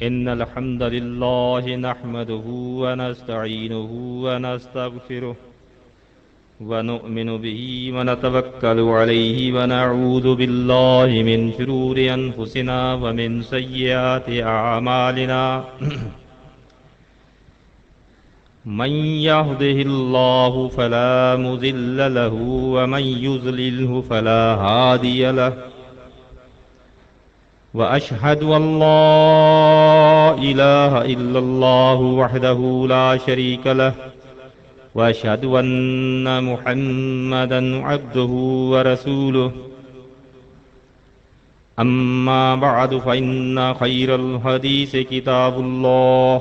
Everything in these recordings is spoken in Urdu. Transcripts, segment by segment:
إن الحمد لله نحمده ونستعينه ونستغفره ونؤمن به ونتوكل عليه ونعوذ بالله من شرور أنفسنا ومن سيئات أعمالنا من يهده الله فلا مضل له ومن يضلله فلا هادي له وأشهد أن لا إله إلا الله وحده لا شريك له وأشهد أن محمدا عبده ورسوله أما بعد فإن خير الحديث كتاب الله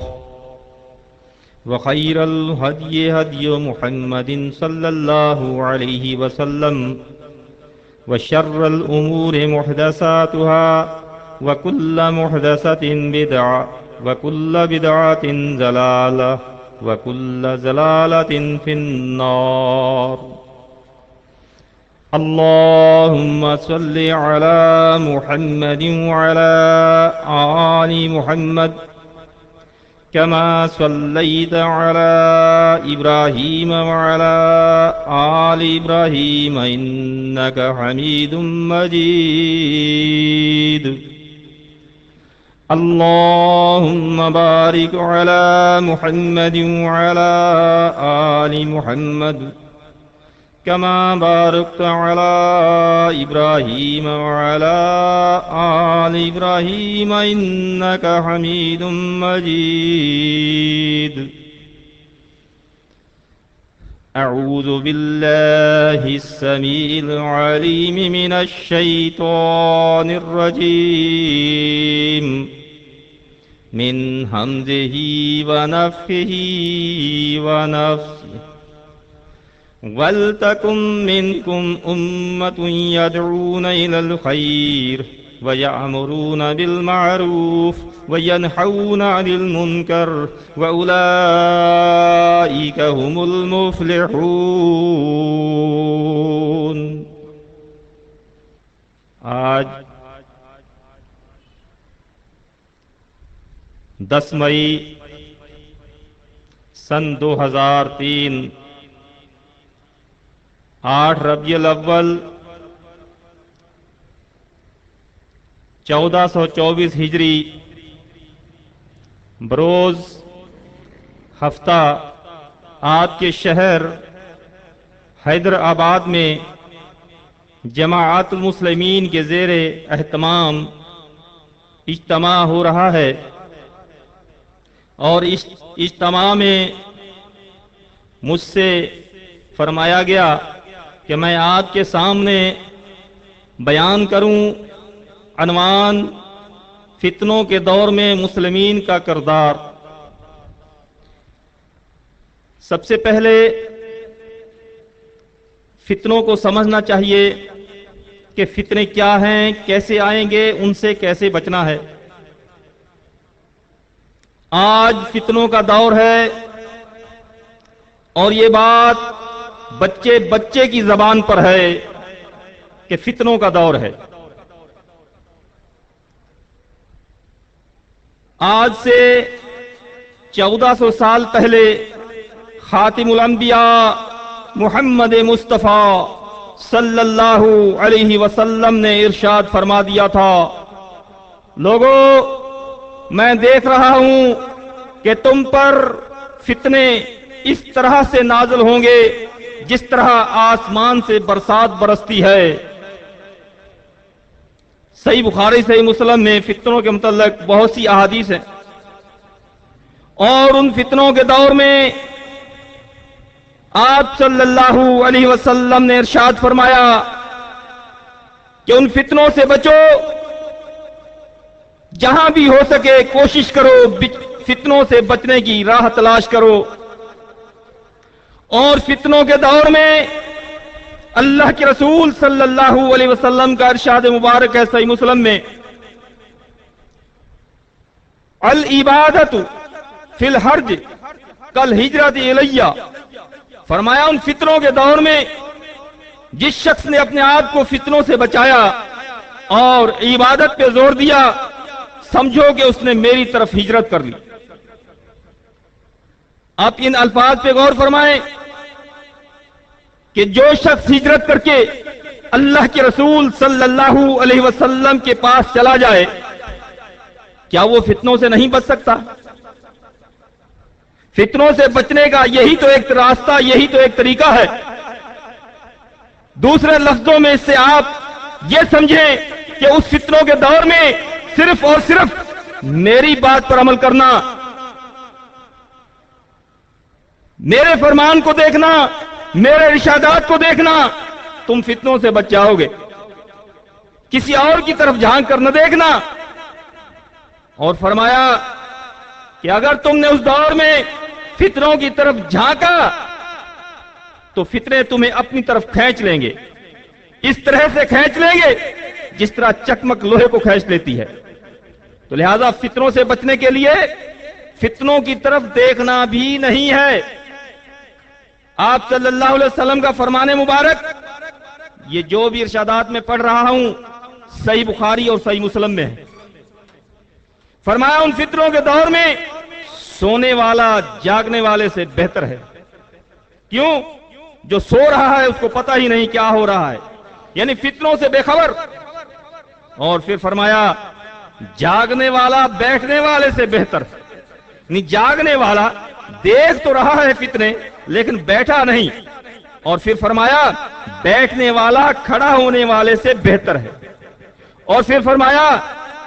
وخير الهدي هدي محمد صلى الله عليه وسلم وشر الأمور محدثاتها وكل محدثة بدعة وكل بدعة ضلالة وكل ضلالة في النار اللهم صل على محمد وعلى آل محمد كما صليت على إبراهيم وعلى آل إبراهيم إنك حميد مجيد اللهم بارك على محمد وعلى آل محمد كما باركت على إبراهيم وعلى آل إبراهيم إنك حميد مجيد أعوذ بالله السميع العليم من الشيطان الرجيم من همزه ونفخه ونفسه وَلْتَكُنْ مِنْكُمْ أُمَّةٌ يَدْعُونَ إِلَى الْخَيْرِ وَيَأْمُرُونَ بِالْمَعْرُوفِ وَيَنْهَوْنَ عَنِ الْمُنْكَرِ وَأُولَئِكَ هُمُ الْمُفْلِحُونَ۔ آج 10 مئی سن 2003 8 ربیع الاول 1424 ہجری بروز ہفتہ آپ کے شہر حیدرآباد میں جماعت المسلمین کے زیر اہتمام اجتماع ہو رہا ہے، اور اس اجتماع میں مجھ سے فرمایا گیا کہ میں آپ کے سامنے بیان کروں عنوان فتنوں کے دور میں مسلمین کا کردار۔ سب سے پہلے فتنوں کو سمجھنا چاہیے کہ فتنے کیا ہیں، کیسے آئیں گے، ان سے کیسے بچنا ہے۔ آج فتنوں کا دور ہے، اور یہ بات بچے بچے کی زبان پر ہے کہ فتنوں کا دور ہے۔ آج سے 1400 سال پہلے خاتم الانبیاء محمد مصطفیٰ صلی اللہ علیہ وسلم نے ارشاد فرما دیا تھا، لوگو میں دیکھ رہا ہوں کہ تم پر فتنے اس طرح سے نازل ہوں گے جس طرح آسمان سے برسات برستی ہے۔ صحیح بخاری صحیح مسلم میں فتنوں کے متعلق بہت سی احادیث ہیں، اور ان فتنوں کے دور میں آپ صلی اللہ علیہ وسلم نے ارشاد فرمایا کہ ان فتنوں سے بچو، جہاں بھی ہو سکے کوشش کرو فتنوں سے بچنے کی راہ تلاش کرو۔ اور فتنوں کے دور میں اللہ کے رسول صلی اللہ علیہ وسلم کا ارشاد مبارک ہے صحیح مسلم میں، العبادت فی الحرج کالہجرۃ الیہ، فرمایا ان فتنوں کے دور میں جس شخص نے اپنے آپ کو فتنوں سے بچایا اور عبادت پہ زور دیا، سمجھو کہ اس نے میری طرف ہجرت کر لی۔ آپ ان الفاظ پہ غور فرمائیں کہ جو شخص ہجرت کر کے اللہ کے رسول صلی اللہ علیہ وسلم کے پاس چلا جائے، کیا وہ فتنوں سے نہیں بچ سکتا؟ فتنوں سے بچنے کا یہی تو ایک راستہ، یہی تو ایک طریقہ ہے۔ دوسرے لفظوں میں اس سے آپ یہ سمجھیں کہ اس فتنوں کے دور میں صرف اور صرف میری بات پر عمل کرنا، میرے فرمان کو دیکھنا، میرے ارشادات کو دیکھنا، تم فتنوں سے بچ جاؤ گے۔ کسی اور کی طرف جھانک کر نہ دیکھنا۔ اور فرمایا کہ اگر تم نے اس دور میں فتنوں کی طرف جھانکا تو فتنے تمہیں اپنی طرف کھینچ لیں گے، اس طرح سے کھینچ لیں گے جس طرح چکمک لوہے کو کھینچ لیتی ہے۔ تو لہذا فتنوں سے بچنے کے لیے فتنوں کی طرف دیکھنا بھی نہیں ہے۔ آپ صلی اللہ علیہ وسلم کا فرمان مبارک، یہ جو بھی ارشادات میں پڑھ رہا ہوں صحیح بخاری اور صحیح مسلم میں ہے۔ فرمایا ان فتنوں کے دور میں سونے والا جاگنے والے سے بہتر ہے۔ کیوں؟ جو سو رہا ہے اس کو پتہ ہی نہیں کیا ہو رہا ہے، یعنی فتنوں سے بے خبر۔ اور پھر فرمایا جاگنے والا بیٹھنے والے سے بہتر ہے، یعنی جاگنے والا دیکھ تو رہا ہے فتنے لیکن بیٹھا نہیں۔ اور پھر فرمایا بیٹھنے والا کھڑا ہونے والے سے بہتر ہے۔ اور پھر فرمایا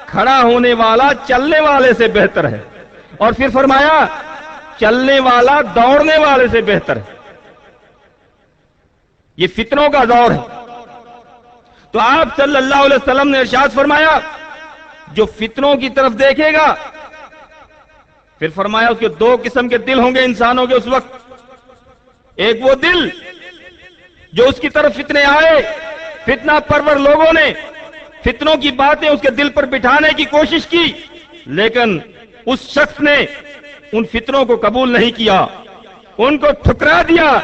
کھڑا ہونے والا چلنے والے سے بہتر ہے۔ اور پھر فرمایا چلنے والا دوڑنے والے سے بہتر ہے۔ یہ فتنوں کا دور ہے۔ تو آپ صلی اللہ علیہ وسلم نے ارشاد فرمایا جو فتنوں کی طرف دیکھے گا، پھر فرمایا اس کے دو قسم کے دل ہوں گے انسانوں کے اس وقت۔ ایک وہ دل جو اس کی طرف فتنے آئے، فتنہ پرور لوگوں نے فتنوں کی باتیں اس کے دل پر بٹھانے کی کوشش کی، لیکن اس شخص نے ان فتنوں کو قبول نہیں کیا، ان کو ٹھکرا دیا۔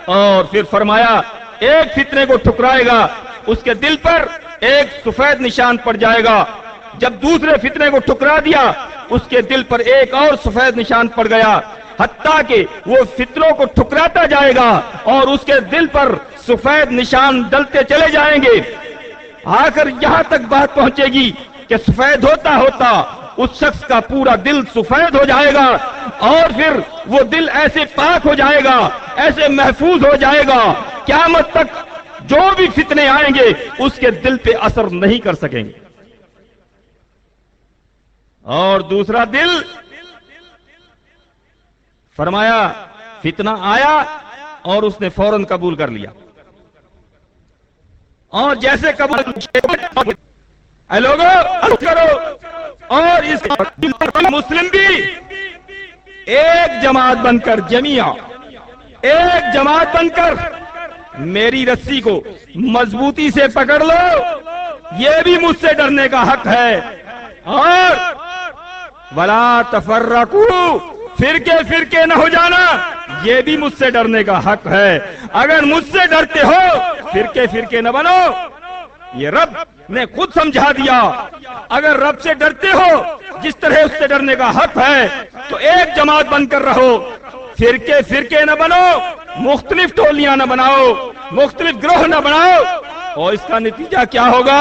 اور پھر فرمایا ایک فتنے کو ٹھکرائے گا اس کے دل پر ایک سفید نشان پڑ جائے گا۔ جب دوسرے فتنے کو ٹھکرا دیا اس کے دل پر ایک اور سفید نشان پڑ گیا، حتیٰ کہ وہ فتنوں کو ٹھکراتا جائے گا اور اس کے دل پر سفید نشان ڈلتے چلے جائیں گے، آ کر یہاں تک بات پہنچے گی کہ سفید ہوتا ہوتا اس شخص کا پورا دل سفید ہو جائے گا، اور پھر وہ دل ایسے پاک ہو جائے گا، ایسے محفوظ ہو جائے گا، قیامت تک جو بھی فتنے آئیں گے اس کے دل پہ اثر نہیں کر سکیں گے۔ اور دوسرا دل، فرمایا فتنہ آیا اور اس نے فوراً قبول کر لیا، اور جیسے قبول اے لوگوں کرو، اور اس مسلم بھی ایک جماعت بن کر، جمیعہ ایک جماعت بن کر میری رسی کو مضبوطی سے پکڑ لو، یہ بھی مجھ سے ڈرنے کا حق ہے۔ اور ولا تفرقوا، فرقے فرقے نہ ہو جانا، یہ بھی مجھ سے ڈرنے کا حق ہے۔ اگر مجھ سے ڈرتے ہو فرقے فرقے نہ بنو، یہ رب نے خود سمجھا دیا۔ اگر رب سے ڈرتے ہو جس طرح اس سے ڈرنے کا حق ہے تو ایک جماعت بن کر رہو، فرقے فرقے نہ بنو، مختلف ٹولیاں نہ بناؤ، مختلف گروہ نہ بناؤ۔ اور اس کا نتیجہ کیا ہوگا؟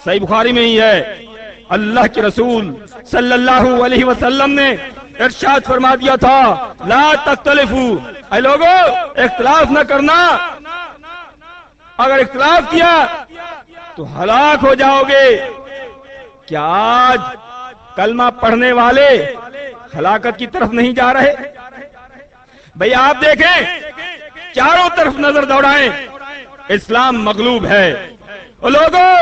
صحیح بخاری میں ہی ہے، اللہ کے رسول صلی اللہ علیہ وسلم نے ارشاد فرما دیا تھا لا تختلفوا، اے لوگوں اختلاف نہ کرنا، اگر اختلاف کیا تو ہلاک ہو جاؤ گے۔ کیا آج کلمہ پڑھنے والے ہلاکت کی طرف نہیں جا رہے؟ بھئی آپ دیکھیں، چاروں طرف نظر دوڑائیں، اسلام مغلوب ہے۔ اور لوگوں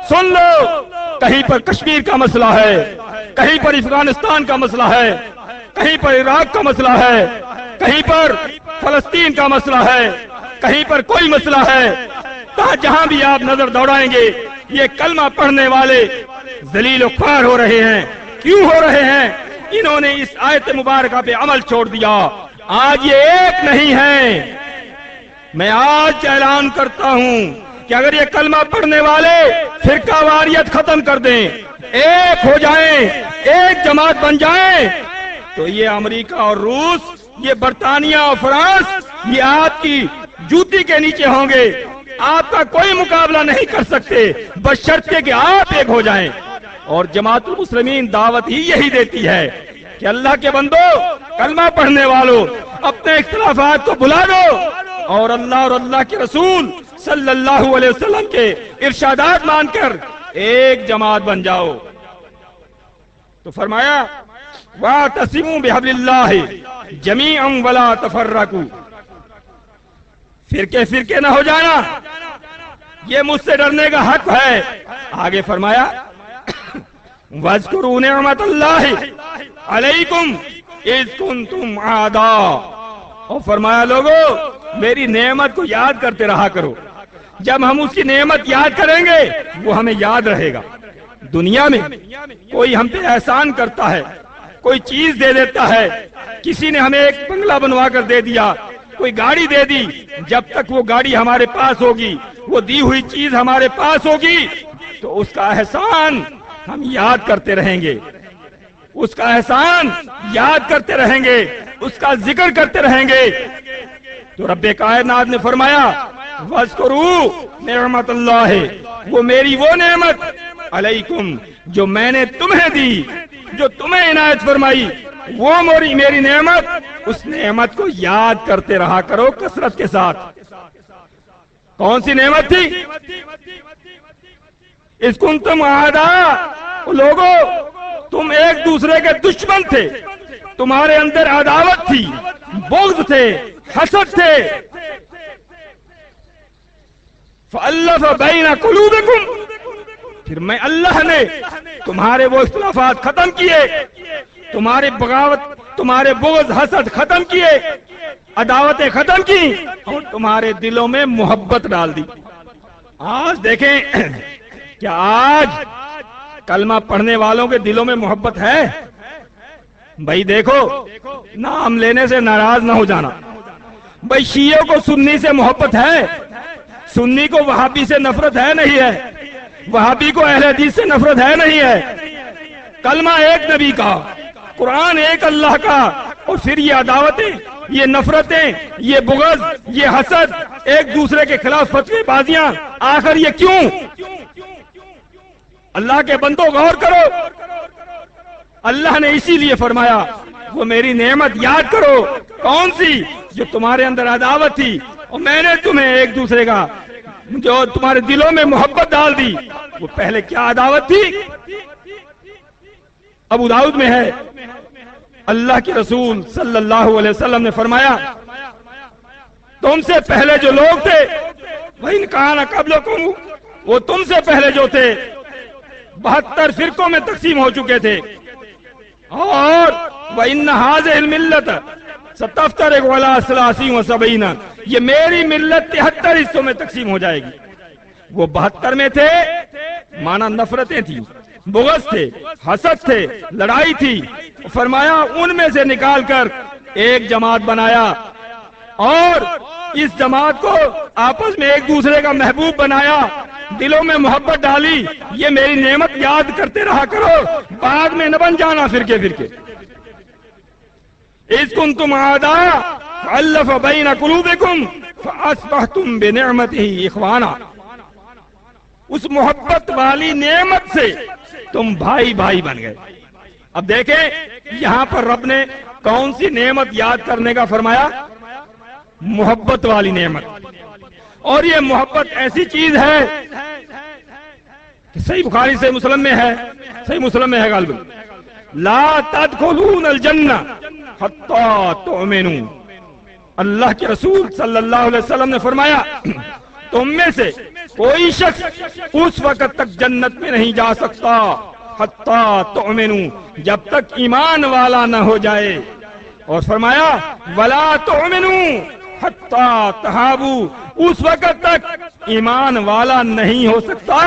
سن لو، کہیں پر کشمیر کا مسئلہ ہے، کہیں پر افغانستان کا مسئلہ ہے، کہیں پر عراق کا مسئلہ ہے، کہیں پر فلسطین کا مسئلہ ہے، کہیں پر کوئی مسئلہ ہے، جہاں بھی آپ نظر دوڑائیں گے یہ کلمہ پڑھنے والے ذلیل و خوار ہو رہے ہیں۔ کیوں ہو رہے ہیں؟ انہوں نے اس آیت مبارکہ پہ عمل چھوڑ دیا۔ آج یہ ایک نہیں ہے۔ میں آج اعلان کرتا ہوں کہ اگر یہ کلمہ پڑھنے والے فرقہ واریت ختم کر دیں، ایک ہو جائیں، ایک جماعت بن جائیں، تو یہ امریکہ اور روس، یہ برطانیہ اور فرانس، یہ آپ کی جوتی کے نیچے ہوں گے، آپ کا کوئی مقابلہ نہیں کر سکتے، بشرطے کہ آپ ایک ہو جائیں۔ اور جماعت المسلمین دعوت ہی یہی دیتی ہے کہ اللہ کے بندو، کلمہ پڑھنے والوں، اپنے اختلافات کو بھلا دو اور اللہ کے رسول صلی اللہ علیہ وسلم کے ارشادات مان کر ایک جماعت بن جاؤ۔ تو فرمایا وَاعْتَصِمُوا بِحَبْلِ اللَّهِ جَمِيعًا وَلَا تَفَرَّقُوا، فرقے فرقے نہ ہو جانا، یہ مجھ سے ڈرنے کا حق ہے۔ آگے فرمایا وَاذْكُرُوا نِعْمَةَ اللَّهِ عَلَيْكُمْ إِذْ كُنْتُمْ أَعْدَاءً، اور فرمایا لوگو میری نعمت کو یاد کرتے رہا کرو، جب ہم اس کی نعمت یاد کریں گے وہ ہمیں یاد رہے گا۔ دنیا میں کوئی ہم پہ احسان کرتا ہے، کوئی چیز دے دیتا ہے، کسی نے ہمیں ایک بنگلہ بنوا کر دے دیا، کوئی گاڑی دے دی، جب تک وہ گاڑی ہمارے پاس ہوگی، وہ دی ہوئی چیز ہمارے پاس ہوگی، تو اس کا احسان ہم یاد کرتے رہیں گے، اس کا احسان یاد کرتے رہیں گے، اس کا ذکر کرتے رہیں گے۔ تو رب کائنات نے فرمایا وَاذْكُرُوا نِعْمَةَ اللَّهِ، وہ میری وہ نعمت علیکم جو میں نے تمہیں دی، جو تمہیں عنایت فرمائی، وہ میری نعمت، اس نعمت کو یاد کرتے رہا کرو کثرت کے ساتھ۔ کون سی نعمت تھی؟ اذ کنتم اعداء، لوگوں تم ایک دوسرے کے دشمن تھے، تمہارے اندر عداوت تھی، بغض تھے، حسد تھے، فَأَلَّفَ بَيْنَ قُلُوبِكُمْ، پھر میں اللہ نے تمہارے وہ اختلافات ختم کیے، تمہارے بغاوت، تمہارے بغض حسد ختم کیے، عداوتیں ختم کی، اور تمہارے دلوں میں محبت ڈال دی۔ آج دیکھیں کیا آج کلمہ پڑھنے والوں کے دلوں میں محبت ہے؟ بھائی دیکھو، نام لینے سے ناراض نہ ہو جانا، بھائی شیعوں کو سنی سے محبت ہے، سنی کو وہابی سے نفرت ہے نہیں ہے، وہابی کو اہل حدیث سے نفرت ہے نہیں ہے، کلمہ ایک نبی کا، قرآن ایک اللہ کا، اور پھر یہ عداوتیں، یہ نفرتیں، یہ بغض، یہ حسد، ایک دوسرے کے خلاف فتوی بازیاں، آخر یہ کیوں؟ اللہ کے بندوں غور کرو، اللہ نے اسی لیے فرمایا وہ میری نعمت یاد کرو، کون سی؟ جو تمہارے اندر عداوت تھی، اور میں نے تمہیں ایک دوسرے کا، جو تمہارے دلوں میں محبت ڈال دی۔ وہ پہلے کیا عداوت تھی؟ ابو داؤد میں ہے، اللہ کے رسول صلی اللہ علیہ وسلم نے فرمایا تم سے پہلے جو لوگ تھے، وَإِنْ كَانَ قَبْلَكُمْ، وہ تم سے پہلے جو تھے 72 فرقوں میں تقسیم ہو چکے تھے، اور وَإِنَّ هَٰذِهِ الْمِلَّةَ سَتَفْتَرِقُ عَلَىٰ 73 و70، یہ میری ملت 73 حصوں میں تقسیم ہو جائے گی۔ وہ 72 میں تھے، مانا نفرتیں تھیں، بغض تھے، حسد تھے، لڑائی تھی، فرمایا ان میں سے نکال کر ایک جماعت بنایا، اور اس جماعت کو آپس میں ایک دوسرے کا محبوب بنایا، دلوں میں محبت ڈالی۔ یہ میری نعمت یاد کرتے رہا کرو، بعد میں نہ بن جانا فرقے فرقے۔ اذ کنتم اعداء فالف بین قلوبکم فاصبحتم بنعمته اخوانا، اس محبت والی نعمت سے تم بھائی بھائی بن گئے۔ اب دیکھیں یہاں پر رب نے کون سی نعمت یاد کرنے کا فرمایا؟ محبت والی نعمت۔ اور یہ محبت ایسی چیز ہے کہ صحیح بخاری صحیح مسلم میں ہے، صحیح مسلم میں ہے غالباً، لا تدخلون الجنہ حتی تؤمنوا، اللہ کے رسول صلی اللہ علیہ وسلم نے فرمایا تم میں سے کوئی شخص اس وقت تک جنت میں نہیں جا سکتا حتی تؤمنوا، جب تک ایمان والا نہ ہو جائے، اور فرمایا ولا تؤمنوا حتی تحابوا، اس وقت تک ایمان والا نہیں ہو سکتا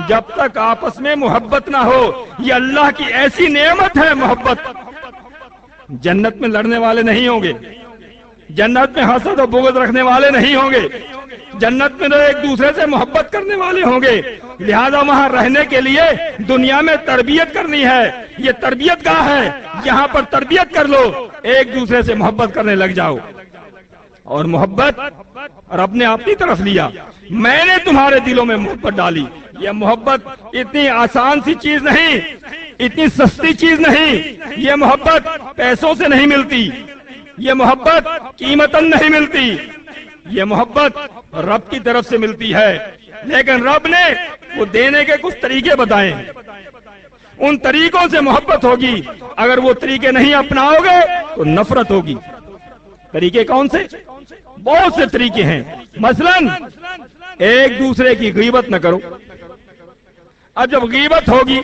جب تک آپس میں محبت نہ ہو۔ یہ اللہ کی ایسی نعمت ہے محبت۔ جنت میں لڑنے والے نہیں ہوں گے، جنت میں حسد و بغض رکھنے والے نہیں ہوں گے، جنت میں تو ایک دوسرے سے محبت کرنے والے ہوں گے، لہذا وہاں رہنے کے لیے دنیا میں تربیت کرنی ہے، یہ تربیت گاہ ہے، یہاں پر تربیت کر لو، ایک دوسرے سے محبت کرنے لگ جاؤ۔ اور محبت رب نے اپنی طرف لیا، میں نے تمہارے دلوں میں محبت ڈالی۔ یہ محبت اتنی آسان سی چیز نہیں، اتنی سستی چیز نہیں، یہ محبت پیسوں سے نہیں ملتی، یہ محبت قیمتاً نہیں ملتی، یہ محبت رب کی طرف سے ملتی ہے۔ لیکن رب نے وہ دینے کے کچھ طریقے بتائے، ان طریقوں سے محبت ہوگی، اگر وہ طریقے نہیں اپناؤ گے تو نفرت ہوگی۔ طریقے کون سے؟ بہت سے طریقے ہیں، مثلاً ایک دوسرے کی غیبت نہ کرو۔ اب جب غیبت ہوگی،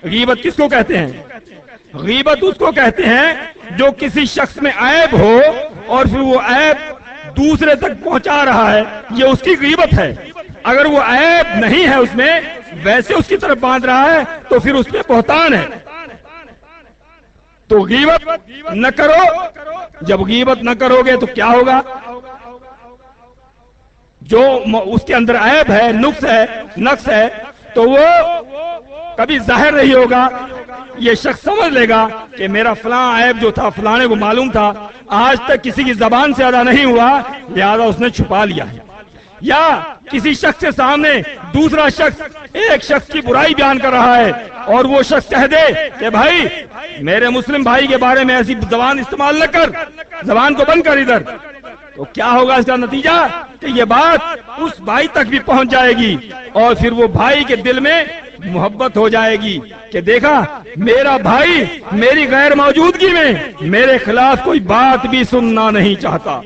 غیبت کس کو کہتے ہیں؟ غیبت اس کو کہتے ہیں جو کسی شخص میں عیب ہو اور پھر وہ عیب دوسرے تک پہنچا رہا ہے، یہ اس کی غیبت ہے۔ اگر وہ عیب نہیں ہے اس میں، ویسے اس کی طرف باندھ رہا ہے تو پھر اس میں بہتان ہے۔ تو غیبت نہ کرو، جب غیبت نہ کرو گے تو کیا ہوگا؟ جو اس کے اندر عیب ہے، نقص ہے تو وہ کبھی ظاہر نہیں ہوگا، یہ شخص سمجھ لے گا کہ میرا فلاں عیب جو تھا فلانے کو معلوم تھا، آج تک کسی کی زبان سے ادا نہیں ہوا، لہذا اس نے چھپا لیا ہے۔ یا کسی شخص کے سامنے دوسرا شخص ایک شخص کی برائی بیان کر رہا ہے اور وہ شخص کہہ دے کہ بھائی میرے مسلم بھائی کے بارے میں ایسی زبان استعمال نہ کر، زبان کو بند کر ادھر، تو کیا ہوگا اس کا نتیجہ؟ کہ یہ بات اس بھائی تک بھی پہنچ جائے گی اور پھر وہ بھائی کے دل میں محبت ہو جائے گی کہ دیکھا میرا بھائی میری غیر موجودگی میں میرے خلاف کوئی بات بھی سننا نہیں چاہتا۔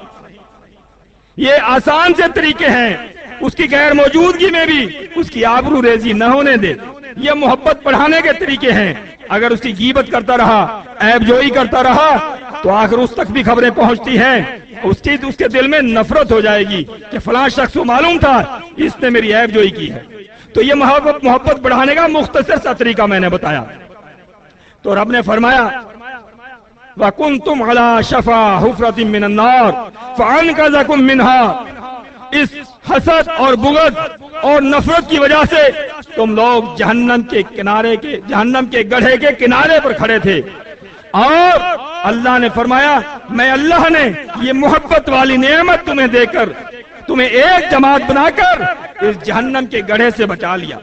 یہ آسان سے طریقے ہیں، اس کی غیر موجودگی میں بھی اس کی آبرو ریزی نہ ہونے دے، یہ محبت بڑھانے کے طریقے ہیں۔ اگر اس کی غیبت کرتا رہا، عیب جوئی کرتا رہا تو آخر اس تک بھی خبریں پہنچتی ہیں، اس کے دل میں نفرت ہو جائے گی کہ فلاں شخص کو معلوم تھا اس نے میری عیب جوئی کی ہے۔ تو یہ محبت بڑھانے کا مختصر سا طریقہ میں نے بتایا۔ تو رب نے فرمایا وَكُنْتُمْ عَلَى شَفَا حُفْرَةٍ مِّنَ النَّارِ فَأَنْقَذَكُم مِّنْهَا، اس حسد اور بغض اور نفرت کی وجہ سے تم لوگ جہنم کے گڑھے کے کنارے پر کھڑے تھے، اور اللہ نے فرمایا میں اللہ نے یہ محبت والی نعمت تمہیں دے کر تمہیں ایک جماعت بنا کر اس جہنم کے گڑھے سے بچا لیا۔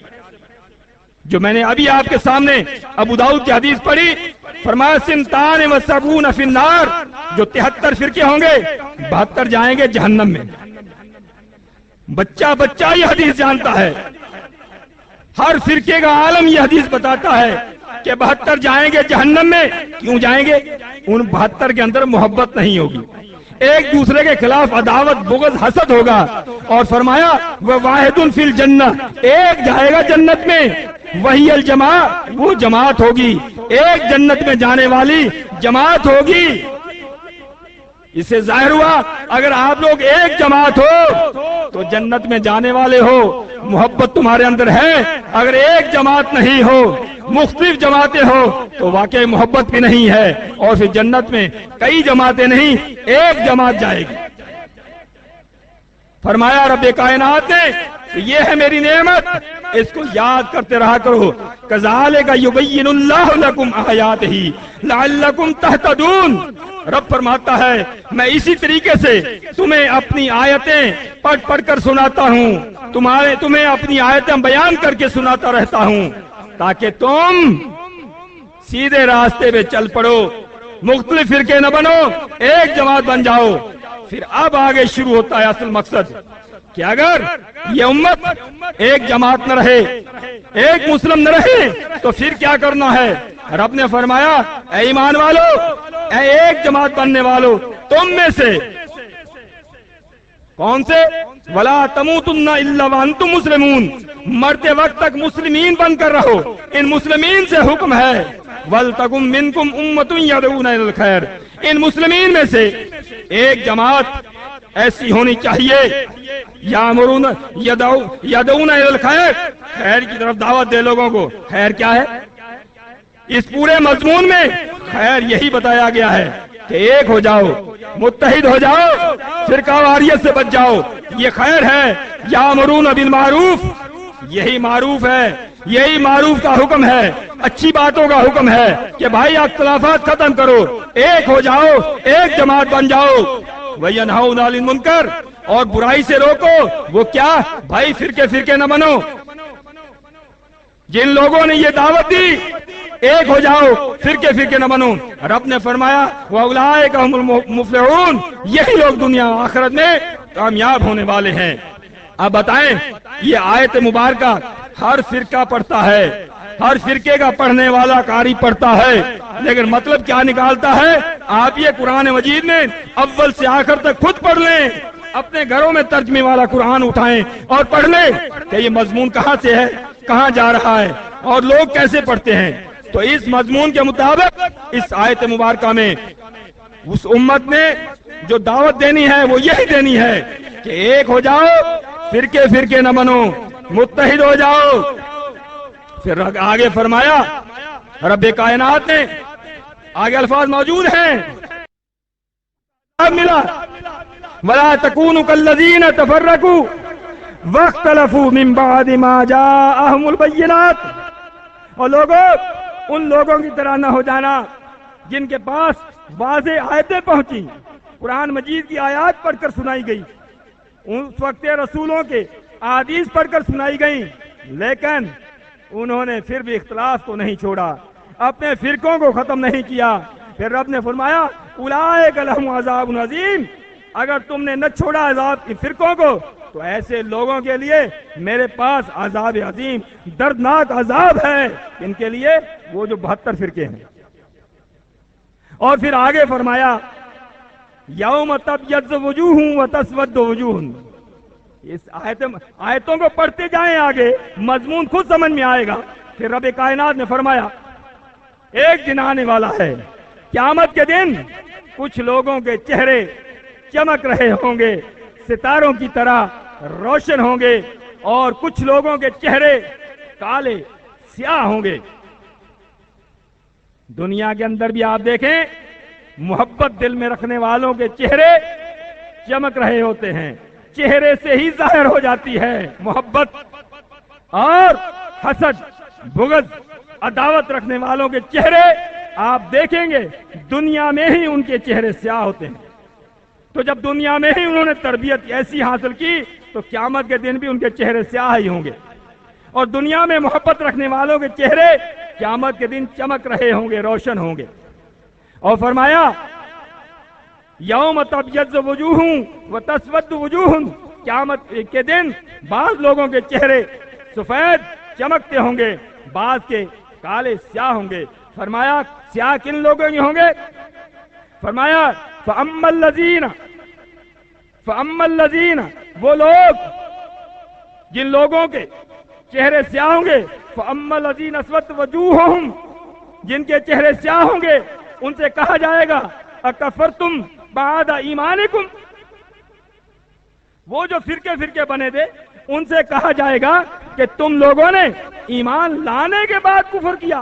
جو میں نے ابھی آپ کے سامنے ابو داؤد کی حدیث پڑھی، فرمایا سنتان و سبون فی النار، جو 73 فرقے ہوں گے 72 جائیں گے جہنم میں۔ بچہ یہ حدیث جانتا ہے، ہر فرقے کا عالم یہ حدیث بتاتا ہے کہ 72 جائیں گے جہنم میں۔ کیوں جائیں گے؟ ان 72 کے اندر محبت نہیں ہوگی، ایک دوسرے کے خلاف عداوت بغض حسد ہوگا، اور فرمایا وواحد فی الجنہ، ایک جائے گا جنت میں، وہی الجماعت، وہ جماعت ہوگی، ایک جنت میں جانے والی جماعت ہوگی۔ اس سے ظاہر ہوا اگر آپ لوگ ایک جماعت ہو تو جنت میں جانے والے ہو، محبت تمہارے اندر ہے۔ اگر ایک جماعت نہیں ہو، مختلف جماعتیں ہو تو واقعی محبت بھی نہیں ہے، اور پھر جنت میں کئی جماعتیں نہیں ایک جماعت جائے گی۔ فرمایا رب کائنات نے کہ یہ ہے میری نعمت، اس کو یاد کرتے رہا کرو۔ کذالک یبین اللہ لکم آیاتہ لعلکم تہتدون، رب فرماتا ہے میں اسی طریقے سے تمہیں اپنی آیتیں پڑھ پڑھ کر سناتا ہوں، تمہیں اپنی آیتیں بیان کر کے سناتا رہتا ہوں تاکہ تم سیدھے راستے پہ چل پڑو، مختلف فرقے نہ بنو، ایک جماعت بن جاؤ۔ پھر اب آگے شروع ہوتا ہے اصل مقصد کہ اگر یہ امت ایک جماعت نہ رہے، ایک مسلم نہ رہے تو پھر کیا کرنا ہے؟ رب نے فرمایا اے ایمان والو، اے ایک جماعت بننے والو، تم میں سے کون سے؟ وَلَا تَمُوتُنَّ إِلَّا وَأَنْتُمْ مُسْلِمُونَ، مرتے وقت تک مسلمین بن کر رہو۔ ان مسلمین سے حکم ہے وَلْتَكُن مِّنكُمْ أُمَّةٌ يَدْعُونَ إِلَى الْخَيْرِ، ان مسلمین میں سے ایک جماعت ایسی ہونی چاہیے یامرون یدعون الی الخیر، خیر کی طرف دعوت دے لوگوں کو۔ خیر کیا ہے؟ اس پورے مضمون میں خیر یہی بتایا گیا ہے کہ ایک ہو جاؤ، متحد ہو جاؤ، فرقہ واریت سے بچ جاؤ. یہ خیر ہے. یامرون بالمعروف، یہی معروف ہے، یہی معروف کا حکم ہے، اچھی باتوں کا حکم ہے کہ بھائی اختلافات ختم کرو، ایک ہو جاؤ، ایک جماعت بن جاؤ. وَيَنْهَوْنَ عَنِ الْمُنْكَرِ، اور برائی سے روکو. وہ کیا بھائی؟ فرقے نہ بنو. جن لوگوں نے یہ دعوت دی ایک ہو جاؤ، فرقے نہ بنو، رب نے فرمایا وَأُولَٰئِكَ هُمُ الْمُفْلِحُونَ، یہی لوگ دنیا آخرت میں کامیاب ہونے والے ہیں. اب بتائیں، یہ آیت مبارکہ ہر فرقہ پڑھتا ہے، ہر فرقے کا پڑھنے والا قاری پڑھتا ہے، لیکن مطلب کیا نکالتا ہے؟ آپ یہ قرآن مجید میں اول سے آخر تک خود پڑھ لیں، اپنے گھروں میں ترجمے والا قرآن اٹھائیں اور پڑھ لیں کہ یہ مضمون کہاں سے ہے، کہاں جا رہا ہے اور لوگ کیسے پڑھتے ہیں. تو اس مضمون کے مطابق اس آیت مبارکہ میں اس امت نے جو دعوت دینی ہے وہ یہی دینی ہے کہ ایک ہو جاؤ، فرقے نہ بنو، متحد ہو جاؤ. پھر آگے فرمایا رب کائنات نے، آگے الفاظ موجود ہیں، ملا وَلَا تَكُونُوا كَالَّذِينَ تَفَرَّقُوا وَاخْتَلَفُوا مِن بَعْدِ مَا جَاءَهُمُ الْبَيِّنَاتُ، اور لوگوں ان لوگوں کی طرح نہ ہو جانا جن کے پاس واضح آیتیں پہنچی، قرآن مجید کی آیات پڑھ کر سنائی گئی، اس وقت رسولوں کے احادیث پڑھ کر سنائی گئیں، لیکن انہوں نے پھر بھی اختلاف کو نہیں چھوڑا، اپنے فرقوں کو ختم نہیں کیا. پھر رب نے فرمایا اولئک لہم عذاب عظیم، اگر تم نے نہ چھوڑا عذاب کی فرقوں کو تو ایسے لوگوں کے لیے میرے پاس عذاب عظیم، دردناک عذاب ہے ان کے لیے، وہ جو 72 فرقے ہیں. اور پھر آگے فرمایا یوم تبیض وجوہ وتسود وجوہ. اس آیتوں کو پڑھتے جائیں، آگے مضمون خود سمجھ میں آئے گا. پھر رب کائنات نے فرمایا ایک دن آنے والا ہے، قیامت کے دن کچھ لوگوں کے چہرے چمک رہے ہوں گے، ستاروں کی طرح روشن ہوں گے، اور کچھ لوگوں کے چہرے کالے سیاہ ہوں گے. دنیا کے اندر بھی آپ دیکھیں، محبت دل میں رکھنے والوں کے چہرے چمک رہے ہوتے ہیں، چہرے سے ہی ظاہر ہو جاتی ہے محبت. اور حسد، بغض، عداوت رکھنے والوں کے چہرے آپ دیکھیں گے دنیا میں ہی ان کے چہرے سیاہ ہوتے ہیں. تو جب دنیا میں ہی انہوں نے تربیت ایسی حاصل کی تو قیامت کے دن بھی ان کے چہرے سیاہ ہی ہوں گے. اور دنیا میں محبت رکھنے والوں کے چہرے قیامت کے دن چمک رہے ہوں گے، روشن ہوں گے. اور فرمایا یوم تبیض وجوہ وتسود وجوہ، قیامت کے دن بعض لوگوں کے چہرے سفید چمکتے ہوں گے، بعض کے کالے سیاہ ہوں گے. فرمایا سیاہ کن لوگوں کے ہوں گے؟ فرمایا فَأَمَّا الَّذِينَ، وہ لوگ جن لوگوں کے چہرے سیاہ ہوں گے، فَأَمَّا الَّذِينَ اسْوَدَّتْ وُجُوهُهُمْ، جن کے چہرے سیاہ ہوں گے ان سے کہا جائے گا اکفرتم بعد ایمانکم، وہ جو فرقے بنے تھے ان سے کہا جائے گا کہ تم لوگوں نے ایمان لانے کے بعد کفر کیا.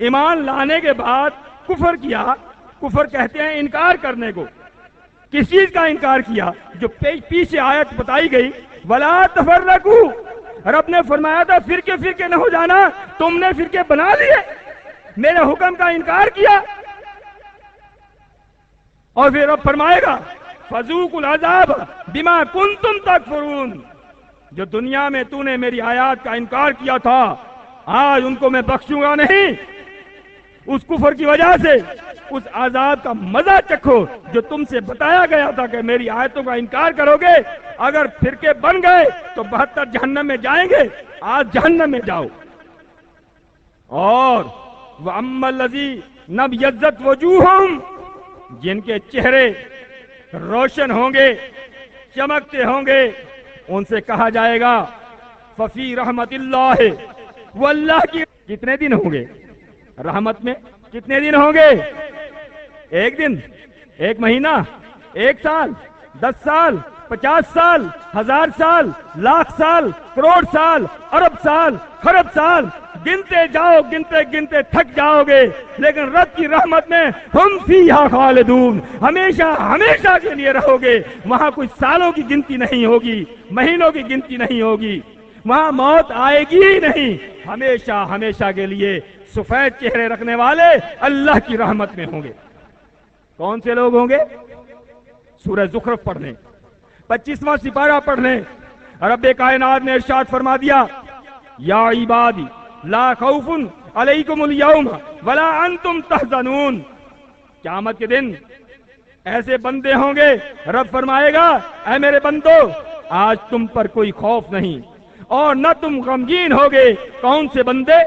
ایمان لانے کے بعد کفر کیا. کفر کہتے ہیں انکار کرنے کو. کس چیز کا انکار کیا؟ جو پیچھے آیت بتائی گئی وَلَا تَفَرَّقُوا، رب نے فرمایا تھا فرقے نہ ہو جانا، تم نے فرقے بنا لیے، میرے حکم کا انکار کیا. اور پھر رب فرمائے گا فَذُوقُوا الْعَذَابَ بِمَا كُنْتُمْ تَكْفُرُونَ، جو دنیا میں تو نے میری آیات کا انکار کیا تھا آج ان کو میں بخشوں گا نہیں. اس کفر کی وجہ سے اس عذاب کا مزہ چکھو جو تم سے بتایا گیا تھا کہ میری آیتوں کا انکار کرو گے، اگر فرقے بن گئے تو 72 جہنم میں جائیں گے، آج جہنم میں جاؤ. اور وَأَمَّا الَّذِينَ ابْيَضَّتْ وُجُوهُهُمْ، جن کے چہرے روشن ہوں گے، چمکتے ہوں گے، ان سے کہا جائے گا فَفِي رَحْمَتِ اللَّهِ، وہ اللہ کی کتنے دن ہوں گے؟ رحمت میں کتنے دن ہوں گے؟ ایک دن، ایک مہینہ، ایک سال، 10 سال، 50 سال، 1000 سال، لاکھ سال، کروڑ سال، ارب سال، خرب سال، گنتے جاؤ، گنتے گنتے تھک جاؤ گے، لیکن رب کی رحمت میں ہم فیہا خالدون، ہمیشہ ہمیشہ کے لیے رہو گے۔ وہاں کوئی سالوں کی گنتی نہیں ہوگی، مہینوں کی گنتی نہیں ہوگی، وہاں موت آئے گی ہی نہیں، ہمیشہ ہمیشہ کے لیے سفید چہرے رکھنے والے اللہ کی رحمت میں ہوں گے۔ کون سے لوگ ہوں گے؟ سورہ زخرف پڑھ لیں، 25واں سپارہ پڑھ لیں۔ رب کائنات نے ارشاد فرما دیا، یا عبادی لا خوف علیکم اليوم ولا انتم تحزنون۔ قیامت کے دن ایسے بندے ہوں گے، رب فرمائے گا اے میرے بندو آج تم پر کوئی خوف نہیں اور نہ تم غمگین ہوگے۔ کون سے بندے؟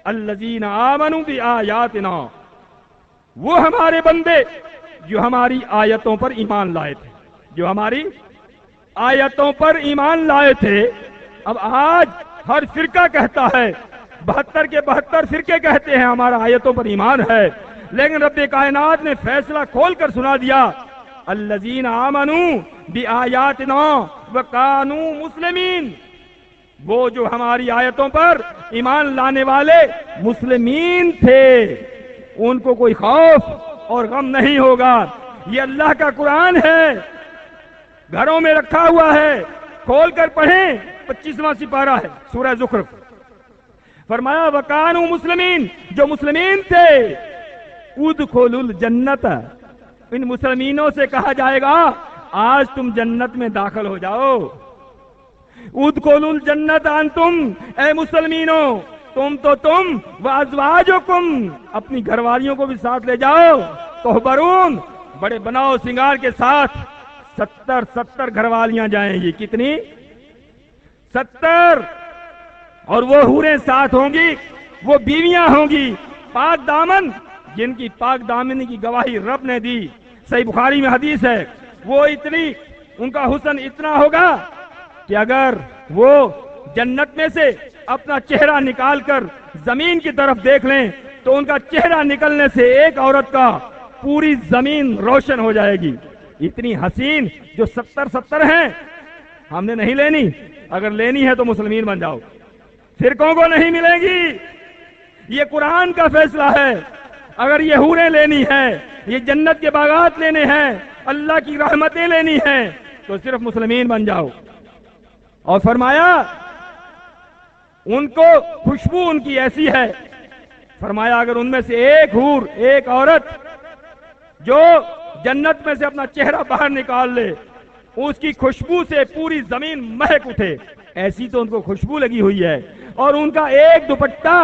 الذین آمنوا بآیاتنا، وہ ہمارے بندے جو ہماری آیتوں پر ایمان لائے تھے، جو ہماری آیتوں پر ایمان لائے تھے۔ اب آج ہر فرقہ کہتا ہے، 72 کے 72 فرقے کہتے ہیں ہمارا آیتوں پر ایمان ہے، لیکن رب کائنات نے فیصلہ کھول کر سنا دیا، الذین آمنوا بآیاتنا وکانوا مسلمین، وہ جو ہماری آیتوں پر ایمان لانے والے مسلمین تھے، ان کو کوئی خوف اور غم نہیں ہوگا۔ یہ اللہ کا قرآن ہے، گھروں میں رکھا ہوا ہے، کھول کر پڑھیں، 25واں سپارہ ہے سورہ زخرف۔ فرمایا وکانوا مسلمین، جو مسلمین تھے، ادخلوا الجنت، ان مسلمینوں سے کہا جائے گا آج تم جنت میں داخل ہو جاؤ۔ ادخلوا الجنت انتم، اے مسلمینوں تم وازواجکم، اپنی گھر والیوں کو بھی ساتھ لے جاؤ، تحبرون، بڑے بناؤ سنگار کے ساتھ، 70 گھر والیاں جائیں گی، کتنی؟ 70، اور وہ حوریں ساتھ ہوں گی، وہ بیویاں ہوں گی پاک دامن، جن کی پاک دامنی کی گواہی رب نے دی۔ صحیح بخاری میں حدیث ہے، وہ اتنی، ان کا حسن اتنا ہوگا کہ اگر وہ جنت میں سے اپنا چہرہ نکال کر زمین کی طرف دیکھ لیں تو ان کا چہرہ نکلنے سے ایک عورت کا پوری زمین روشن ہو جائے گی۔ اتنی حسین جو 70 ہیں، ہم نے نہیں لینی، اگر لینی ہے تو مسلمین بن جاؤ، فرقوں کو نہیں ملے گی، یہ قرآن کا فیصلہ ہے۔ اگر یہ حوریں لینی ہے، یہ جنت کے باغات لینے ہیں، اللہ کی رحمتیں لینی ہیں، تو صرف مسلمین بن جاؤ۔ اور فرمایا ان کو خوشبو ان کی ایسی ہے، فرمایا اگر ان میں سے ایک حور، ایک عورت جو جنت میں سے اپنا چہرہ باہر نکال لے، اس کی خوشبو سے پوری زمین مہک اٹھے، ایسی تو ان کو خوشبو لگی ہوئی ہے، اور ان کا ایک دوپٹہ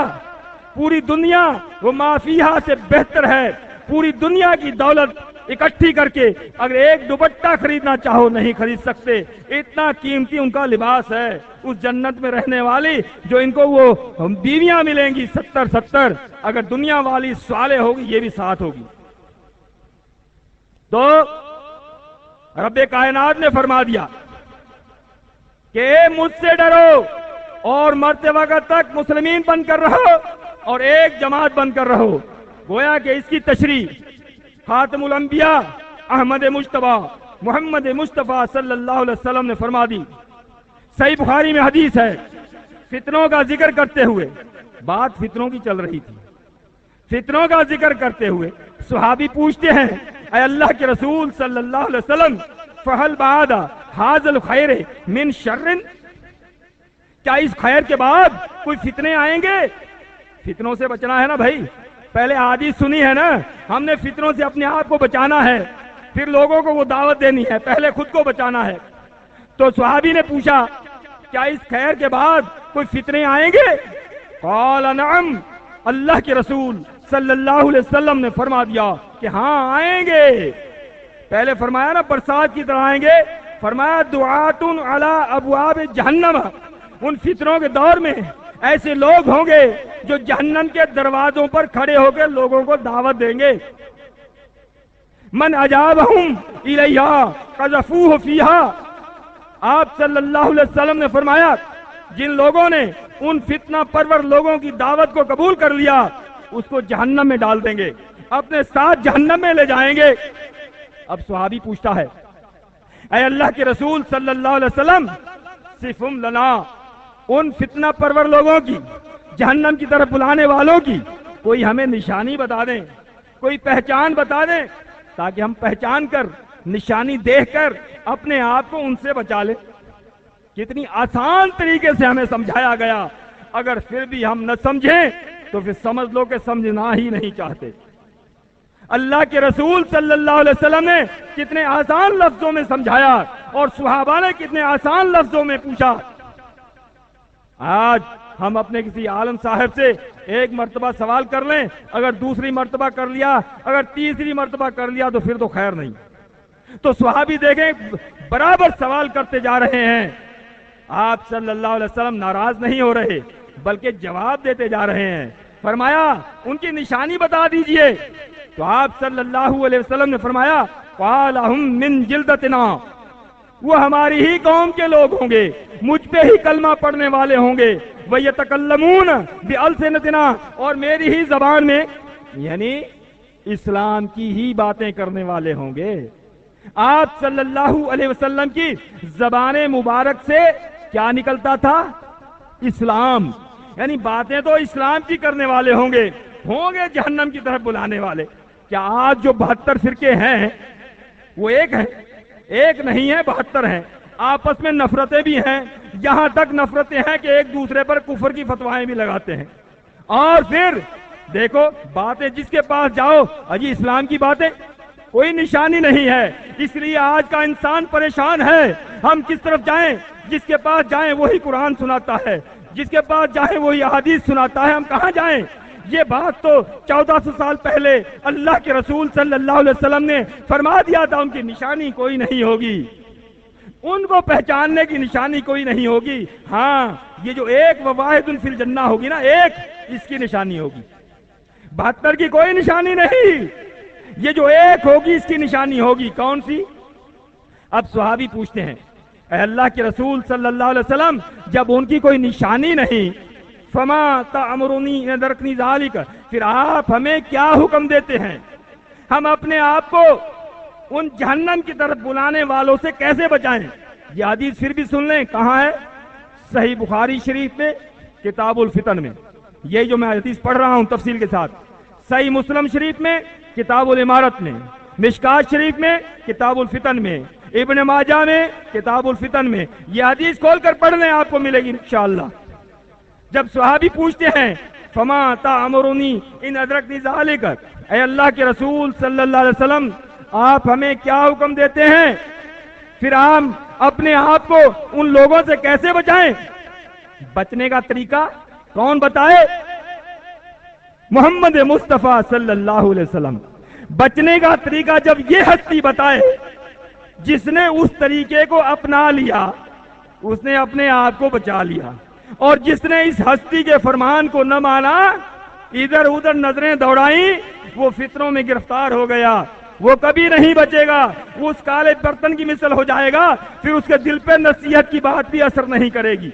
پوری دنیا وہ مافیہا سے بہتر ہے، پوری دنیا کی دولت اکٹھی کر کے اگر ایک دوپٹہ خریدنا چاہو نہیں خرید سکتے، اتنا قیمتی ان کا لباس ہے۔ اس جنت میں رہنے والی جو ان کو وہ بیویاں ملیں گی 70، اگر دنیا والی صالح ہوگی یہ بھی ساتھ ہوگی۔ تو رب کائنات نے فرما دیا کہ مجھ سے ڈرو اور مرتے وقت تک مسلمین بن کر رہو اور ایک جماعت بن کر رہو۔ گویا کہ اس کی تشریح خاتم الانبیاء احمد مجتبیٰ محمد مصطفیٰ صلی اللہ علیہ وسلم نے فرما دی۔ صحیح بخاری میں حدیث ہے، فتنوں کا ذکر کرتے ہوئے، بات فتنوں کی چل رہی تھی، فتنوں کا ذکر کرتے ہوئے صحابی پوچھتے ہیں اے اللہ کے رسول صلی اللہ علیہ وسلم فہل بعد ھذا الخیر من شر، کیا اس خیر کے بعد کوئی فتنے آئیں گے؟ فتنوں سے بچنا ہے نا بھائی، پہلے حدیث سنی ہے نا، ہم نے فتنوں سے اپنے آپ کو بچانا ہے، پھر لوگوں کو وہ دعوت دینی ہے، پہلے خود کو بچانا ہے۔ تو صحابی نے پوچھا کیا اس خیر کے بعد کوئی فتنے آئیں گے؟ قال نعم، اللہ کے رسول صلی اللہ علیہ وسلم نے فرما دیا کہ ہاں آئیں گے۔ پہلے فرمایا نا برسات کی طرح آئیں گے، فرمایا دعات علی ابواب جہنم، ان فتنوں کے دور میں ایسے لوگ ہوں گے جو جہنم کے دروازوں پر کھڑے ہو کے لوگوں کو دعوت دیں گے۔ من اجابہم الیہا قذفوہ فیہا، آپ صلی اللہ علیہ وسلم نے فرمایا جن لوگوں نے ان فتنہ پرور لوگوں کی دعوت کو قبول کر لیا اس کو جہنم میں ڈال دیں گے، اپنے ساتھ جہنم میں لے جائیں گے۔ اب صحابی پوچھتا ہے اے اللہ کے رسول صلی اللہ علیہ وسلم صفہم لنا، ان فتنہ پرور لوگوں کی جہنم کی طرف بلانے والوں کی کوئی ہمیں نشانی بتا دیں، کوئی پہچان بتا دیں تاکہ ہم پہچان کر نشانی دیکھ کر اپنے آپ کو ان سے بچا لیں۔ کتنی آسان طریقے سے ہمیں سمجھایا گیا، اگر پھر بھی ہم نہ سمجھیں تو پھر سمجھ لو کہ سمجھنا ہی نہیں چاہتے۔ اللہ کے رسول صلی اللہ علیہ وسلم نے کتنے آسان لفظوں میں سمجھایا اور صحابہ نے کتنے آسان لفظوں میں پوچھا۔ آج ہم اپنے کسی عالم صاحب سے ایک مرتبہ سوال کر لیں، اگر دوسری مرتبہ کر لیا، اگر تیسری مرتبہ کر لیا تو پھر تو خیر نہیں۔ تو صحابی دیکھیں برابر سوال کرتے جا رہے ہیں، آپ صلی اللہ علیہ وسلم ناراض نہیں ہو رہے بلکہ جواب دیتے جا رہے ہیں۔ فرمایا ان کی نشانی بتا دیجئے، تو آپ صلی اللہ علیہ وسلم نے فرمایا قال ہم من جلدتنا، وہ ہماری ہی قوم کے لوگ ہوں گے، مجھ پہ ہی کلمہ پڑھنے والے ہوں گے، وَيَتَكَلَّمُونَ بِأَلْسِنَتِنَا، اور میری ہی زبان میں، یعنی اسلام کی ہی باتیں کرنے والے ہوں گے۔ آپ صلی اللہ علیہ وسلم کی زبان مبارک سے کیا نکلتا تھا؟ اسلام، یعنی باتیں تو اسلام کی کرنے والے ہوں گے جہنم کی طرف بلانے والے۔ کیا آج جو 72 فرقے ہیں وہ ایک ہے؟ ایک نہیں ہے، 72 ہیں۔ آپس میں نفرتیں بھی ہیں، یہاں تک نفرتیں ہیں کہ ایک دوسرے پر کفر کی فتوائیں بھی لگاتے ہیں۔ اور پھر دیکھو باتیں جس کے پاس جاؤ، اجی اسلام کی باتیں، کوئی نشانی نہیں ہے۔ اس لیے آج کا انسان پریشان ہے، ہم کس طرف جائیں؟ جس کے پاس جائیں وہی قرآن سناتا ہے، جس کے پاس جائیں وہی احادیث سناتا ہے، ہم کہاں جائیں؟ یہ بات تو 1400 سال پہلے اللہ کے رسول صلی اللہ علیہ وسلم نے فرما دیا تھا، ان کی نشانی کوئی نہیں ہوگی، ان کو پہچاننے کی نشانی کوئی نہیں ہوگی۔ ہاں یہ جو ایک واحد فی الجنہ ہوگی نا، ایک، اس کی نشانی ہوگی، 72 کی کوئی نشانی نہیں، یہ جو ایک ہوگی اس کی نشانی ہوگی۔ کون سی؟ اب صحابی پوچھتے ہیں اے اللہ کے رسول صلی اللہ علیہ وسلم، جب ان کی کوئی نشانی نہیں، فما تأمرنی ان ادرکنی ذالک، پھر آپ ہمیں کیا حکم دیتے ہیں؟ ہم اپنے آپ کو ان جہنم کی طرف بلانے والوں سے کیسے بچائیں؟ یہ حدیث پھر بھی سن لیں، کہاں ہے؟ صحیح بخاری شریف میں کتاب الفتن میں، یہ جو میں حدیث پڑھ رہا ہوں تفصیل کے ساتھ، صحیح مسلم شریف میں کتاب الامارت میں، مشکات شریف میں کتاب الفتن میں، ابن ماجہ میں کتاب الفتن میں، یہ حدیث کھول کر پڑھ لیں، آپ کو ملے گی انشاءاللہ۔ جب صحابی پوچھتے ہیں فما تأمرنی ان ادرکنی ذالک، اے اللہ کے رسول صلی اللہ علیہ وسلم آپ ہمیں کیا حکم دیتے ہیں؟ پھر ہم اپنے آپ کو ان لوگوں سے کیسے بچائیں؟ بچنے کا طریقہ کون بتائے؟ محمد مصطفیٰ صلی اللہ علیہ وسلم۔ بچنے کا طریقہ جب یہ ہستی بتائے، جس نے اس طریقے کو اپنا لیا اس نے اپنے آپ کو بچا لیا، اور جس نے اس ہستی کے فرمان کو نہ مانا، ادھر ادھر نظریں دوڑائیں، وہ فتنوں میں گرفتار ہو گیا، وہ کبھی نہیں بچے گا، وہ اس کالے برتن کی مثل ہو جائے گا، پھر اس کے دل پہ نصیحت کی بات بھی اثر نہیں کرے گی۔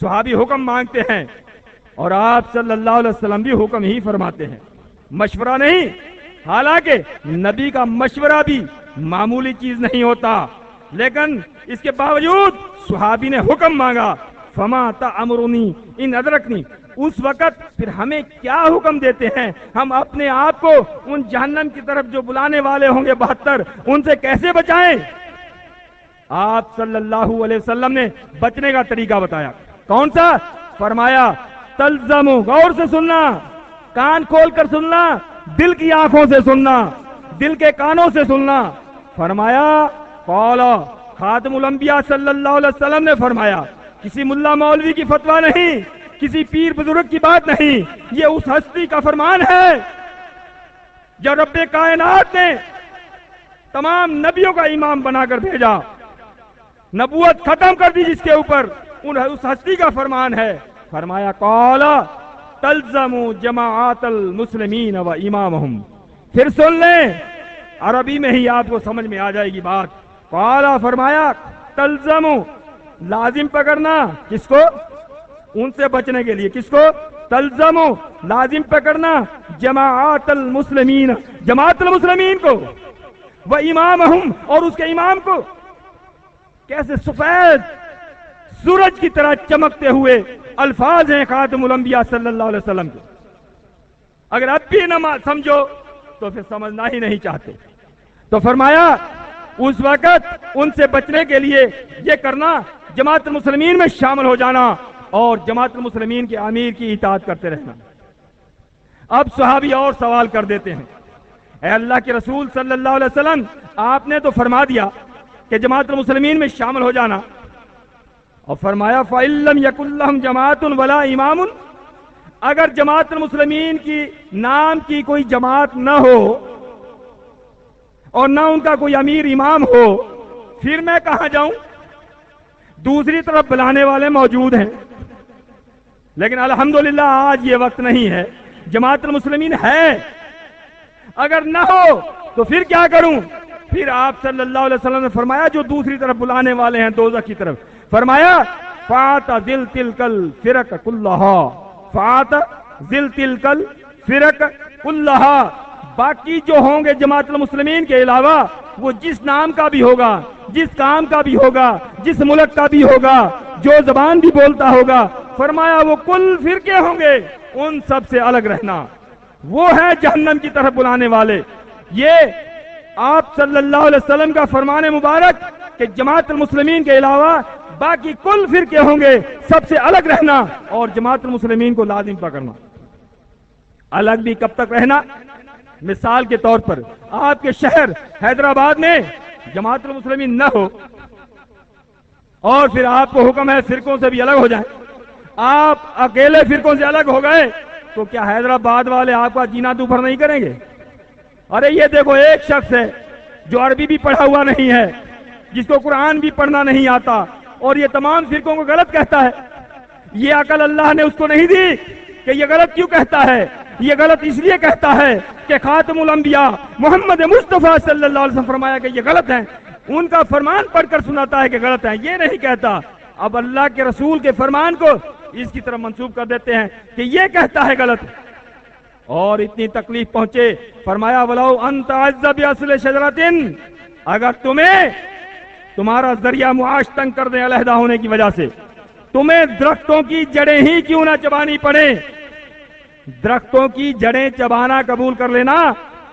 صحابی حکم مانگتے ہیں اور آپ صلی اللہ علیہ وسلم بھی حکم ہی فرماتے ہیں، مشورہ نہیں۔ حالانکہ نبی کا مشورہ بھی معمولی چیز نہیں ہوتا، لیکن اس کے باوجود صحابی نے حکم مانگا فما تأمرنی ان ادرکنی، اس وقت پھر ہمیں کیا حکم دیتے ہیں؟ ہم اپنے آپ کو ان جہنم کی طرف جو بلانے والے ہوں گے 72، ان سے کیسے بچائیں؟ آپ صلی اللہ علیہ وسلم نے بچنے کا طریقہ بتایا، کون سا؟ فرمایا تلزمو، غور سے سننا، کان کھول کر سننا، دل کی آنکھوں سے سننا، دل کے کانوں سے سننا۔ فرمایا قال خاتم الانبیاء صلی اللہ علیہ وسلم نے فرمایا، کسی ملا مولوی کی فتویٰ نہیں، کسی پیر بزرگ کی بات نہیں، یہ اس ہستی کا فرمان ہے جو رب کائنات نے تمام نبیوں کا امام بنا کر بھیجا، نبوت ختم کر دی جس کے اوپر، اس ہستی کا فرمان ہے۔ فرمایا قال تلزموا جماعات المسلمین و امامہم۔ پھر سن لیں، عربی میں ہی آپ کو سمجھ میں آ جائے گی بات۔ قال فرمایا تلزموا، لازم پکڑنا، کس کو؟ ان سے بچنے کے لیے، کس کو؟ تلزموا، لازم پکڑنا، جماعات المسلمین، جماعت المسلمین کو، و امامہم، اور اس کے امام کو۔ کیسے؟ سفید سورج کی طرح چمکتے ہوئے الفاظ ہیں خاتم الانبیاء صلی اللہ علیہ وسلم کے. اگر اب بھی نہ سمجھو تو پھر سمجھنا ہی نہیں چاہتے. تو فرمایا اس وقت ان سے بچنے کے لیے یہ کرنا جماعت المسلمین میں شامل ہو جانا اور جماعت المسلمین کے امیر کی اطاعت کرتے رہنا. اب صحابی اور سوال کر دیتے ہیں, اے اللہ کے رسول صلی اللہ علیہ وسلم, آپ نے تو فرما دیا کہ جماعت المسلمین میں شامل ہو جانا, اور فرمایا فَإِن لَّمْ يَكُن لَّهُمْ جَمَاعَةٌ وَلَا إِمَامٌ, اگر جماعت المسلمین کی نام کی کوئی جماعت نہ ہو اور نہ ان کا کوئی امیر امام ہو, پھر میں کہاں جاؤں؟ دوسری طرف بلانے والے موجود ہیں, لیکن الحمدللہ آج یہ وقت نہیں ہے, جماعت المسلمین ہے. اگر نہ ہو تو پھر کیا کروں؟ پھر آپ صلی اللہ علیہ وسلم نے فرمایا جو دوسری طرف بلانے والے ہیں دوزخ کی طرف, فرمایا فَاعْتَزِلْ تِلْكَ الْفِرَقَ كُلَّهَا, فَاعْتَزِلْ تِلْكَ الْفِرَقَ كُلَّهَا, باقی جو ہوں گے جماعت المسلمین کے علاوہ, وہ جس نام کا بھی ہوگا, جس کام کا بھی ہوگا, جس ملک کا بھی ہوگا, جو زبان بھی بولتا ہوگا, فرمایا وہ کل فرقے ہوں گے, ان سب سے الگ رہنا. وہ ہے جہنم کی طرف بلانے والے. یہ آپ صلی اللہ علیہ وسلم کا فرمان مبارک کہ جماعت المسلمین کے علاوہ باقی کل فرقے ہوں گے, سب سے الگ رہنا اور جماعت المسلمین کو لازم پکڑنا. الگ بھی کب تک رہنا؟ مثال کے طور پر آپ کے شہر حیدرآباد میں جماعت المسلمین نہ ہو اور پھر آپ کو حکم ہے فرقوں سے بھی الگ ہو جائیں, آپ اکیلے فرقوں سے الگ ہو گئے تو کیا حیدرآباد والے آپ کا جینا دوپہر نہیں کریں گے؟ ارے یہ دیکھو, ایک شخص ہے جو عربی بھی پڑھا ہوا نہیں ہے, جس کو قرآن بھی پڑھنا نہیں آتا, اور یہ تمام فرقوں کو غلط کہتا ہے. یہ عقل اللہ نے اس کو نہیں دی کہ یہ غلط کیوں کہتا ہے. یہ غلط اس لیے کہتا ہے کہ خاتم الانبیاء محمد مصطفیٰ صلی اللہ علیہ وسلم فرمایا کہ یہ غلط ہیں, ان کا فرمان پڑھ کر سناتا ہے کہ غلط ہیں, یہ نہیں کہتا. اب اللہ کے رسول کے فرمان کو اس کی طرف منسوب کر دیتے ہیں کہ یہ کہتا ہے غلط, اور اتنی تکلیف پہنچے. فرمایا وَلَوْ أَن تَعَزَّ بِأَصْلِ شَجَرَةٍ, اگر تمہیں تمہارا ذریعہ معاش تنگ کر دیں علیحدہ ہونے کی وجہ سے, تمہیں درختوں کی جڑیں ہی کیوں نہ چبانی پڑے, درختوں کی جڑیں چبانا قبول کر لینا,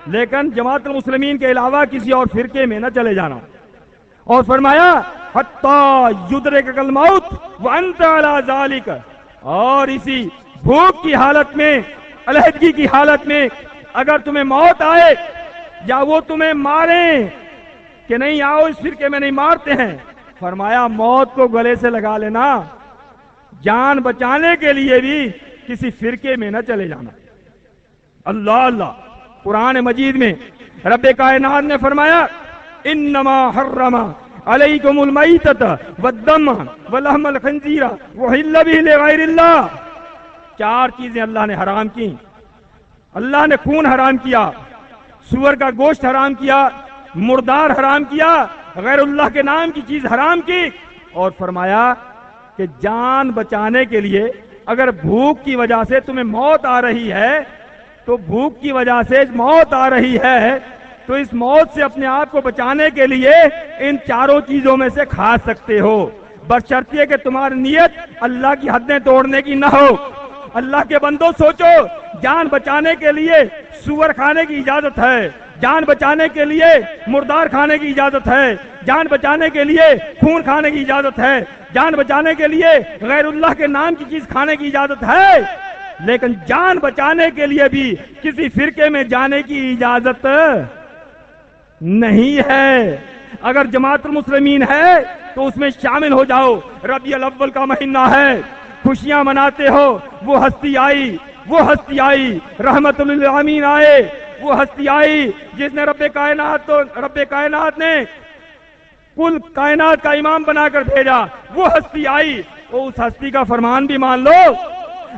لیکن جماعت المسلمین کے علاوہ کسی اور فرقے میں نہ چلے جانا. اور فرمایا حتیٰ یدرکک الموت وانت علی ذالک, اور اسی بھوک کی حالت میں, علیحدگی کی حالت میں اگر تمہیں موت آئے یا وہ تمہیں ماریں کہ نہیں آؤ اس فرقے میں نہیں مارتے ہیں, فرمایا موت کو گلے سے لگا لینا, جان بچانے کے لیے بھی کسی فرقے میں نہ چلے جانا. اللہ اللہ, قرآن مجید میں رب کائنات نے فرمایا انما حرم علیکم المیتۃ والدم ولحم الخنزیر وحل به لغیر اللہ, 4 چیزیں اللہ نے حرام کی. اللہ نے خون حرام کیا, سور کا گوشت حرام کیا, مردار حرام کیا, غیر اللہ کے نام کی چیز حرام کی, اور فرمایا کہ جان بچانے کے لیے اگر بھوک کی وجہ سے تمہیں موت آ رہی ہے, تو بھوک کی وجہ سے موت آ رہی ہے, تو اس موت سے اپنے آپ کو بچانے کے لیے ان 4 چیزوں میں سے کھا سکتے ہو, بشرطیے کہ تمہاری نیت اللہ کی حدیں توڑنے کی نہ ہو. اللہ کے بندوں سوچو, جان بچانے کے لیے سور کھانے کی اجازت ہے, جان بچانے کے لیے مردار کھانے کی اجازت ہے, جان بچانے کے لیے خون کھانے کی اجازت ہے, جان بچانے کے لیے غیر اللہ کے نام کی چیز کھانے کی اجازت ہے, لیکن جان بچانے کے لیے بھی کسی فرقے میں جانے کی اجازت نہیں ہے. اگر جماعت المسلمین ہے تو اس میں شامل ہو جاؤ. ربیع الاول کا مہینہ ہے, خوشیاں مناتے ہو, وہ ہستی آئی, وہ ہستی آئی, رحمت للعالمین آئے, وہ ہستی آئی جس نے رب کائنات نے کل کائنات کا امام بنا کر بھیجا, وہ ہستی آئی, تو اس ہستی کا فرمان بھی مان لو.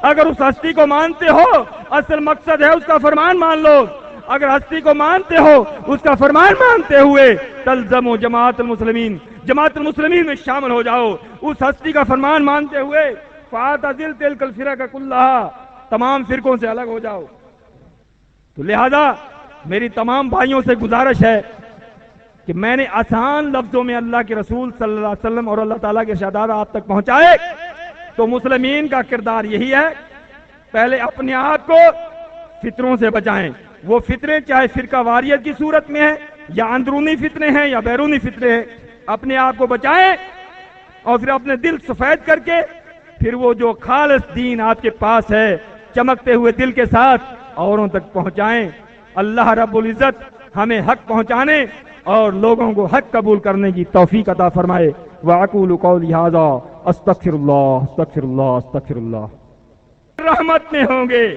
اگر اس ہستی کو مانتے ہو, اصل مقصد ہے اس کا فرمان مان لو. اگر ہستی کو مانتے ہو, اس کا فرمان مانتے ہوئے تلزمو جماعت المسلمین, جماعت المسلمین میں شامل ہو جاؤ. اس ہستی کا فرمان مانتے ہوئے فاعتزل تلک الفرق کلھا, تمام فرقوں سے الگ ہو جاؤ. تو لہذا میری تمام بھائیوں سے گزارش ہے کہ میں نے آسان لفظوں میں اللہ کے رسول صلی اللہ علیہ وسلم اور اللہ تعالیٰ کے ارشادات آپ تک پہنچائے, تو مسلمین کا کردار یہی ہے، پہلے اپنے آپ کو فطروں سے بچائیں، وہ فطرے چاہے فرقہ واریت کی صورت میں ہیں یا اندرونی فتنے ہیں یا بیرونی فتنے ہیں، اپنے آپ کو بچائیں اور پھر اپنے دل سفید کر کے پھر وہ جو خالص دین آپ کے پاس ہے چمکتے ہوئے دل کے ساتھ اوروں تک پہنچائیں۔ اللہ رب العزت ہمیں حق پہنچانے اور لوگوں کو حق قبول کرنے کی توفیق عطا فرمائے۔ وَأَقُولُ قَوْلِي هَذَا أَسْتَغْفِرُ اللَّهَ أَسْتَغْفِرُ اللَّهَ أَسْتَغْفِرُ اللَّهَ۔ رحمت میں ہوں گے۔